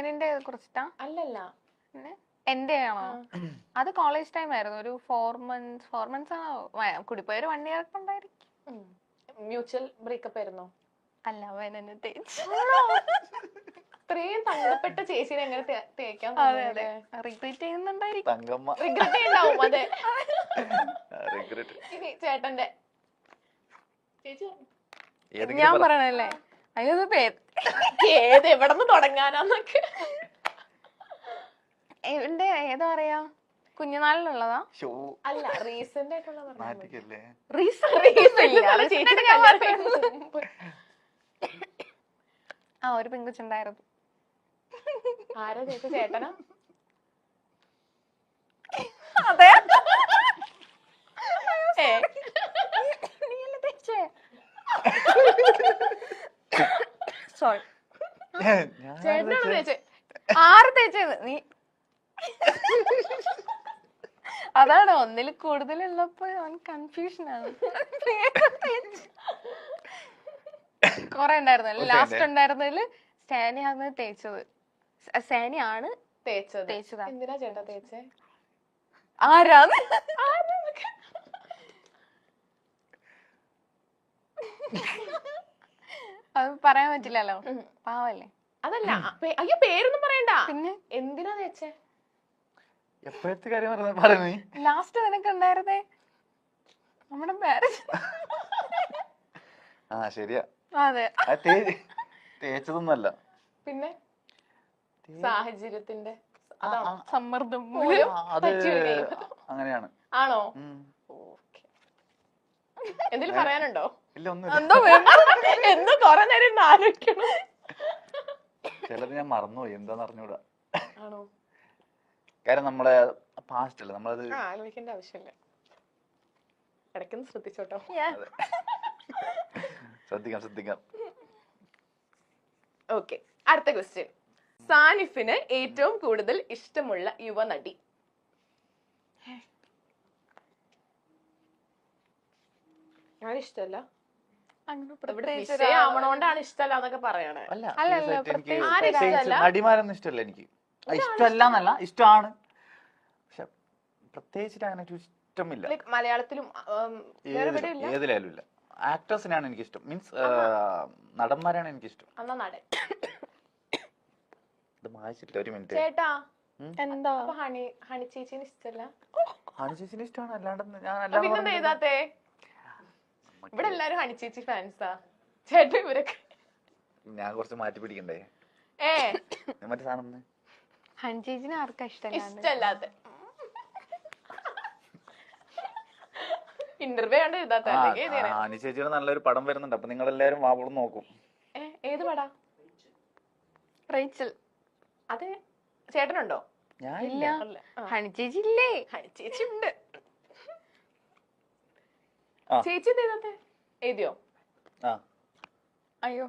കുറിച്ചിട്ടാ? അല്ലല്ല, എന്റെ ആണോ? അത് കോളേജ് ടൈം ആയിരുന്നു. ഒരു 4 months ആണോ കൂടിപ്പോയ, ഒരു 1 year ഒക്കെ ഉണ്ടായിരിക്കും. മ്യൂച്വൽ ബ്രേക്കപ്പ് ആയിരുന്നോ? അല്ല, അവൻ എന്നെ തേച്ചു. ഇത്രയും തങ്കപ്പെട്ട ചേച്ചിനെ എങ്ങനെ തേക്കാൻ? അതെ അതെ, റിഗ്രറ്റ് ചെയ്യുന്നുണ്ടായിരിക്കും. റിഗ്രറ്റ് ഉണ്ടാവും. അതെ, ഇനി ചേട്ടന്റെ ചേച്ചി ഞാൻ പറയണല്ലേ? അയ്യോ, ഏത് എവിടെ നിന്ന് തുടങ്ങാനാന്നൊക്കെ. എന്റെ ഏതാ പറയാ, കുഞ്ഞുനാളിലുള്ളതാ? അല്ല, റീസെന്റ് ആയിട്ടുള്ള ഒരു പെൺകുച്ചുണ്ടായിരുന്നു. ആരാ ചേച്ചി? ചേട്ടനാ? അതെ. സോറി, ചേട്ടനാണോ ചേച്ചി? ആറ് തേച്ചത് നീ? അതാണ്, ഒന്നിൽ കൂടുതലുള്ളപ്പോ അവൻ കൺഫ്യൂഷൻ ആണ്. കൊറേ ഉണ്ടായിരുന്നു. ലാസ്റ്റ് ഉണ്ടായിരുന്നതില് സാനിയാണ് തേച്ചത്. സാനിയാണ് തേച്ചതാ. എന്തിനാ ചേട്ടാ തേച്ചേ? ആരാന്ന് അത് പറയാൻ പറ്റില്ലല്ലോ, പാവല്ലേ. അതല്ല, അയ്യോ പേരൊന്നും പറയണ്ട. പിന്നെ എന്തിനാ തേച്ചേ? എപ്പോഴത്തെ കാര്യം പറഞ്ഞേ? ലാസ്റ്റ് നിനക്ക് ഉണ്ടായിരുന്നേ നമ്മുടെ മാരേജ്. ആ ശരിയാ. അതെ, തേച്ചതൊന്നല്ല, പിന്നെ സാഹചര്യത്തിന്റെ സമ്മർദ്ദം. അത് അങ്ങനെയാണ്. ആണോ? എന്തെങ്കിലും പറയാനുണ്ടോ? ഇല്ല, ഒന്നും. എന്തോ കൊറേ നേരം ആലോചിക്കണം. ചിലത് ഞാൻ മറന്നുപോയി, എന്താന്ന് അറിഞ്ഞൂടാ. ആണോ? കാര്യം നമ്മളെ പാസ്റ്റ് അല്ലേ, നമ്മളത് ആലോചിക്കേണ്ട ആവശ്യമില്ല. ഇടയ്ക്കൊന്ന് ശ്രദ്ധിച്ചോട്ടോ. ശ്രദ്ധിക്കാം. ഓക്കെ, അടുത്ത ക്വസ്റ്റ്യൻ. സാനിഫിന് ഏറ്റവും കൂടുതൽ ഇഷ്ടമുള്ള യുവനടി? ഞാൻ ഇഷ്ടല്ല, വിഷയാവണോണ്ടാണ് ഇഷ്ടല്ല എന്നൊക്കെ പറയണേ. നടിമാരൊന്നും ഇഷ്ടമല്ല എനിക്ക്. ഇഷ്ടമല്ല എന്നല്ല, ഇഷ്ടമാണ്, പക്ഷെ പ്രത്യേകിച്ചിട്ട് അങ്ങനെ ഇഷ്ടമില്ല. മലയാളത്തിലും ഏതിലായാലും ഇല്ല. ആക്ടേഴ്സിനാണ് എനിക്ക് ഇഷ്ടം, മീൻസ് നടന്മാരാണ് എനിക്ക് ഇഷ്ടം. എന്നാ നടൻ. ഇത് വായിച്ചിട്ടില്ല, ഒരു മിനിറ്റ്. ചേട്ടാ, എന്താ ഹണി ചേച്ചിന് ഇഷ്ടല്ല? ഹണി ചേച്ചിന് ഇഷ്ടമാണ്, അല്ലാണ്ട് പിന്നെന്താ എഴുതാത്തെ? ഇവിടെ എല്ലാരും ഹണി ചേച്ചി ഫാൻസാ. ചേട്ടൻ ഇവരൊക്കെ ഞാൻ കുറച്ച് മാറ്റി പിടിക്കണ്ടേ? മറ്റേ സാധനം ഹണി ചേച്ചിനെ ആർക്കാ ഇഷ്ടല്ലാത്ത? ഇന്റർവ്യൂ കണ്ട് എഴുതാത്ത? ഹണി ചേച്ചിയുടെ നല്ലൊരു പടം വരുന്നുണ്ട്, അപ്പൊ നിങ്ങൾ എല്ലാരും വാവളും നോക്കും. ഏത് പടാ? റേച്ചൽ. അതെ, ചേട്ടനുണ്ടോ? ഇല്ല. ഹണി ചേച്ചി ഇല്ലേ? ഹണി ചേച്ചി ഉണ്ട്. ചേച്ചി എഴുതിയോ? അയ്യോ,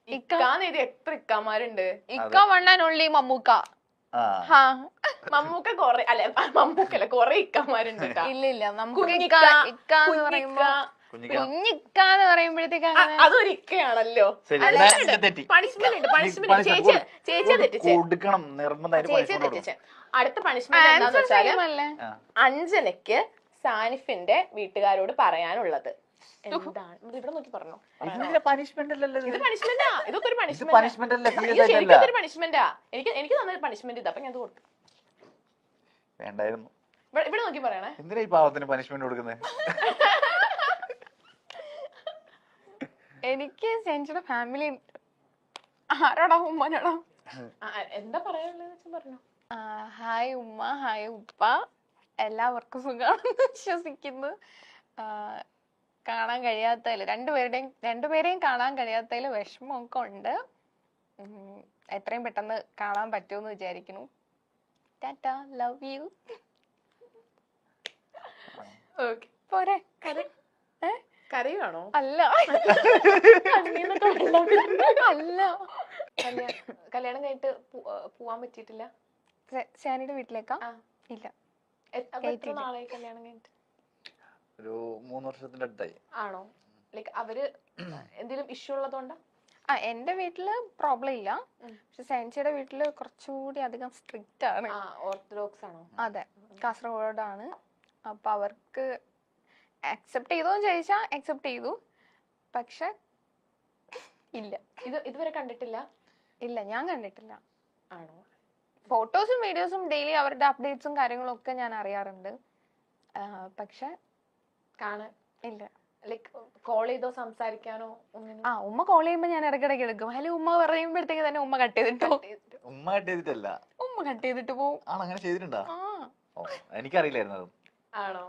ഇക്കാന്ന് എഴുതി. എത്ര ഇക്കാമാരുണ്ട്? ഇക്ക one and only Mammukka. Mammukka കൊറേ, അല്ല മമ്മൂക്കല്ല, കൊറേ ഇക്കാമാരുണ്ട്. ഇല്ല, നമുക്ക് ഇക്കാന്ന് പറയുമ്പോഴത്തേക്ക് അതൊരു ഇക്കയാണല്ലോ. പണിഷ്മെന്റ് ഉണ്ട്, പണിഷ്മെന്റ്. ചേച്ചി തെറ്റിച്ചേ. അടുത്ത പണിഷ്മെന്റ് എന്താന്ന് വെച്ചാല്, അഞ്ജനയ്ക്ക് സാനിഫിന്റെ വീട്ടുകാരോട് പറയാനുള്ളത് എന്താണ്? ഇവിടെ നോക്കി പറഞ്ഞോ. ഇത് പണിഷ്മെന്റാ, ഇതൊക്കെ ഒരു പണിഷ്മെന്റാ. എനിക്ക് തന്നൊരു പണിഷ്മെന്റ് ഇതാ, അപ്പൊ ഞാൻ കൊടുത്തു. വേണ്ടായിരുന്നു. ഇവിടെ നോക്കി പറയണേ. എന്തിനാ ഈ പാവത്തിന് പണിഷ്മെന്റ് കൊടുക്കുന്നത്? എനിക്ക് ചേച്ചിയുടെ ഫാമിലി ആരോടാ? ഉമ്മനോടാ. എന്താ പറയാനുള്ളത് പറഞ്ഞോ. ഹായ് ഉമ്മ, ഹായ് ഉപ്പ, എല്ലാവർക്കും സുഖമാണെന്ന് വിശ്വസിക്കുന്നു. കാണാൻ കഴിയാത്തതിൽ രണ്ടുപേരെയും കാണാൻ കഴിയാത്തതിൽ വിഷമമൊക്കെ ഉണ്ട്. എത്രയും പെട്ടെന്ന് കാണാൻ പറ്റുമെന്ന് വിചാരിക്കുന്നു. Tata, love you. പോരെ? കരയുവാണോ? അല്ല, അല്ല. കല്യാണം കഴിഞ്ഞിട്ട് പോവാൻ പറ്റിയിട്ടില്ല? സാനിയുടെ വീട്ടിലേക്കാ? ഇല്ല. നാളെ കല്യാണം കഴിഞ്ഞിട്ട്? ഒരു 3 വർഷത്തിന്റെ അടുത്തായി. ആണോ? ലൈക്ക് അവര് എന്തെങ്കിലും ഇഷ്യൂ ഉള്ളതുകൊണ്ടാ? എന്റെ വീട്ടില് പ്രോബ്ലം ഇല്ല. പക്ഷെ സയൻസിയുടെ വീട്ടില് കുറച്ചുകൂടി അധികം സ്ട്രിക്റ്റ് ആണ്. ഓർത്തഡോക്സ് ആണോ? അതെ, കാസർഗോഡാണ്. അപ്പൊ അവർക്ക് അക്സെപ്റ്റ് ചെയ്തോന്ന് ചോദിച്ചാ അക്സെപ്റ്റ് ചെയ്തു. പക്ഷെ ഇല്ല. ഇതുവരെ കണ്ടിട്ടില്ല? ഇല്ല, ഞാൻ കണ്ടിട്ടില്ല. ആണോ? ഫോട്ടോസും വീഡിയോസും ഡെയിലി അവരുടെ അപ്ഡേറ്റ്സും കാര്യങ്ങളും ഒക്കെ ഞാൻ അറിയാറുണ്ട്. പക്ഷെ ഇല്ല. ലൈക്ക് കോൾ ചെയ്തോ സംസാരിക്കാനോ ഒന്നും? ഉമ്മ കോൾ ചെയ്യുമ്പോ ഞാൻ ഇടയ്ക്കിടയ്ക്ക് എടുക്കും. ഹലോ ഉമ്മ പറയുമ്പോഴത്തേക്ക് തന്നെ ഉമ്മ കട്ട് ചെയ്തിട്ടോ. ഉമ്മ കട്ട് ചെയ്തിട്ടല്ല, ഉമ്മ കട്ട് ചെയ്തിട്ട് പോവും. അങ്ങനെ ചെയ്തിട്ടുണ്ടാ? എനിക്കറിയില്ലായിരുന്നു. ആണോ?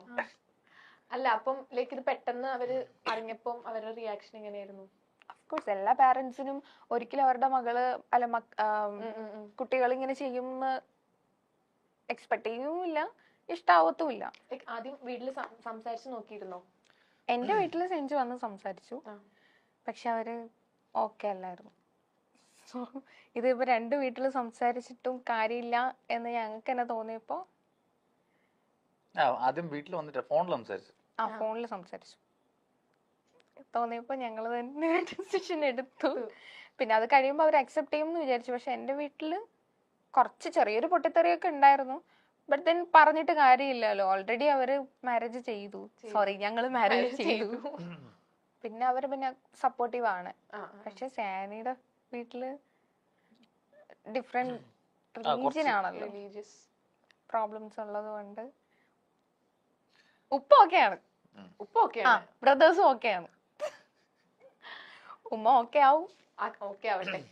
അല്ല, അപ്പം ലൈക്ക് ഇത് പെട്ടെന്ന് അവര് അറിഞ്ഞപ്പം അവരുടെ റിയാക്ഷൻ എങ്ങനെയായിരുന്നു? അഫ്കോഴ്സ് എല്ലാ പാരന്റ്സിനും ഒരിക്കലും അവരുടെ മകള് കുട്ടികൾ ഇങ്ങനെ ചെയ്യുമെന്ന് എക്സ്പെക്ട് ചെയ്യുമില്ല, ഇഷ്ടാവത്തുമില്ല. ആദ്യം വീട്ടിൽ സംസാരിച്ചു നോക്കിയിരുന്നോ? എന്റെ വീട്ടില് സെഞ്ചു വന്ന് സംസാരിച്ചു. പക്ഷെ അവര് ഓക്കെ അല്ലായിരുന്നു. സോ ഇതിപ്പോ 2 വീട്ടില് സംസാരിച്ചിട്ടും കാര്യമില്ല എന്ന് ഞങ്ങൾക്ക് തന്നെ തോന്നിയപ്പോ ആദ്യം വീട്ടിൽ വന്നിട്ട് ഫോണിൽ സംസാരിച്ചു. ഫോണിൽ സംസാരിച്ചു തോന്നിയപ്പോ ഞങ്ങൾ തന്നെ ഡിസിഷൻ എടുത്തു. പിന്നെ അത് കഴിയുമ്പോൾ അവർ അക്സെപ്റ്റ് ചെയ്യുമെന്ന് വിചാരിച്ചു. പക്ഷെ എന്റെ വീട്ടില് കുറച്ച് ചെറിയൊരു പൊട്ടിത്തെറിയൊക്കെ ഉണ്ടായിരുന്നു. ബട്ട് ദെൻ പറഞ്ഞിട്ട് കാര്യമില്ലല്ലോ, ഓൾറെഡി അവര് മാരേജ് ചെയ്തു. സോറി, ഞങ്ങള് മാരേജ് ചെയ്തു. പിന്നെ അവര് പിന്നെ സപ്പോർട്ടീവ് ആണ്. പക്ഷെ സാനിയുടെ വീട്ടില് ഡിഫറെന്റ് റിലീജിയൻ ആണല്ലോ, പ്രോബ്ലംസ് ഉള്ളത് കൊണ്ട് ഉപ്പ ഓക്കെയാണ്, ബ്രദേഴ്സും ഓക്കെയാണ്. ഉമ്മ ഓക്കെ ആവും. ഓക്കെ ആവട്ടെ.